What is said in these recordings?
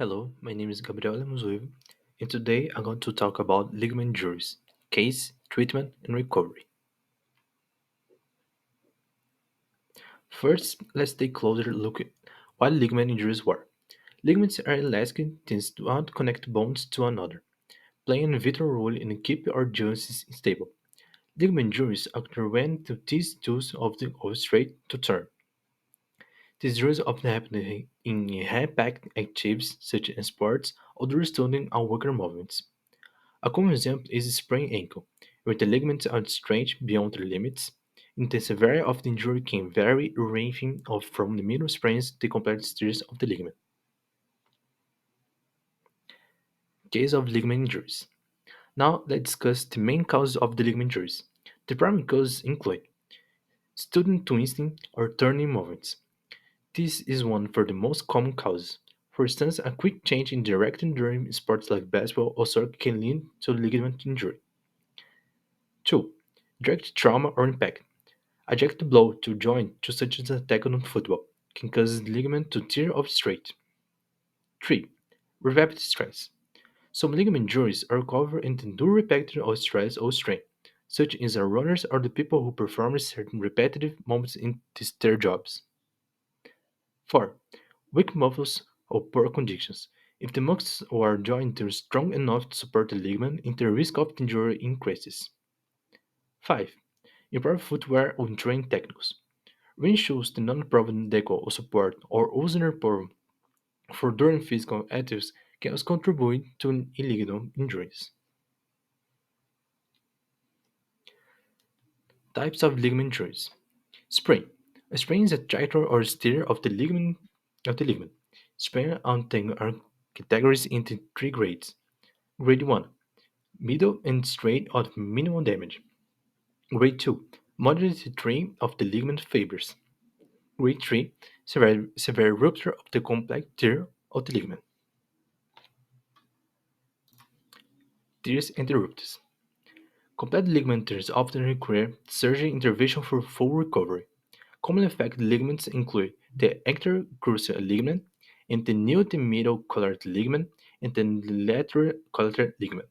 Hello, my name is Gabriel, and today I'm going to talk about ligament injuries, case, treatment, and recovery. First, let's take a closer look at what ligament injuries were. Ligaments are elastic things that connect bones to another, playing a vital role in keeping our joints stable. Ligament injuries occur when the tissues of the overstretched to turn. These injuries often happen in high-impact activities such as sports, outdoor studying, and worker movements. A common example is a sprained ankle, where the ligaments are stretched beyond their limits, and the severity of the injury can vary ranging from the minor sprains to complete tears of the ligament. Case of ligament injuries. Now let's discuss the main causes of the ligament injuries. The primary causes include student twisting or turning movements. This is one of the most common causes. For instance, a quick change in direction during sports like basketball or soccer can lead to ligament injury. 2. Direct trauma or impact. A direct blow to joint, such as a tackle on football, can cause the ligament to tear or straight. 3. Repeated stress. Some ligament injuries are covered in the endure repeated or stress or strain, such as our runners or the people who perform certain repetitive movements in their jobs. 4. Weak muscles or poor conditions. If the muscles or joint are strong enough to support the ligament, the risk of injury increases. 5. Improve footwear or training techniques. When shoes do not provide deco or support or user for during physical activities can also contribute to illegal injuries. Types of ligament injuries. Sprain. A sprain is a tractor or tear of the ligament. Sprain are categorized into three grades. Grade 1. Middle and straight of minimal damage. Grade 2. Moderate to 3 of the ligament fibers. Grade 3. Severe rupture of the complex tear of the ligament. Tears and ruptures. Complete ligament tears often require surgery intervention for full recovery. Common affected ligaments include the intercruciate ligament, and the neodymial collateral ligament, and the lateral collateral ligament.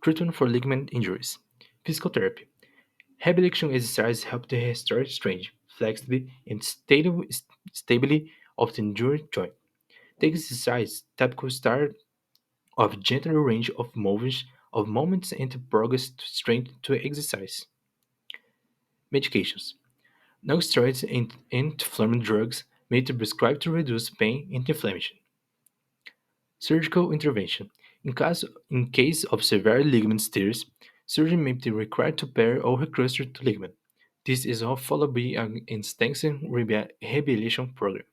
Treatment for ligament injuries. Physical therapy. Rehabilitation exercises help to restore strength, flexibility, and stability of the injured joint. The exercise typically start of gentle range of movements and progress to strength to exercise. Medications. Non-steroids and anti-inflammatory drugs may be prescribed to reduce pain and inflammation. Surgical intervention. In case of severe ligament tears, surgery may be required to pair or reconstruct the ligament. This is all followed by an extensive rehabilitation program.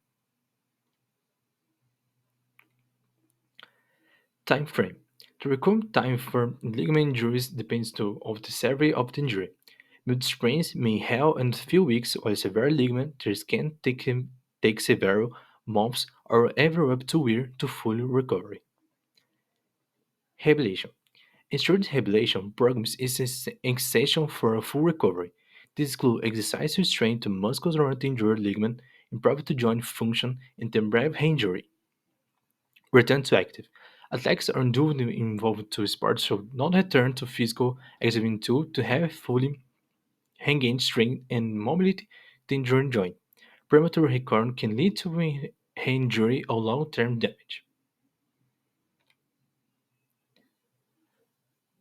Time frame. The required time for ligament injuries depends on the severity of the injury. Mild sprains may heal in a few weeks, while severe ligament tears can take several months or even up to a year to fully recover. Rehabilitation. Insurance rehabilitation programs is essential for a full recovery. This includes exercise to strengthen the muscles around the injured ligament, improve the joint function, and temporary injury. Return to active. Athletes are duly involved to sports should not return to physical activity until to have fully regained strength and mobility the injured joint. Premature recurrence can lead to re-injury or long-term damage.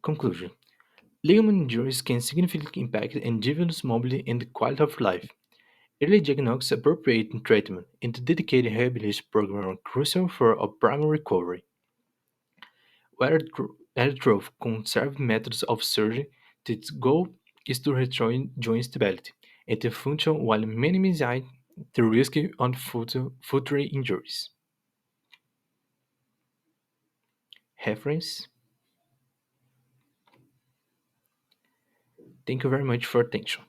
Conclusion. Ligament injuries can significantly impact individuals' mobility and quality of life. Early diagnosis, appropriate treatment, and a dedicated rehabilitation program are crucial for a primary recovery. Whether through conservative methods of surgery, the goal is to restore joint stability and the function while minimizing the risk of future injuries. Reference. Thank you very much for attention.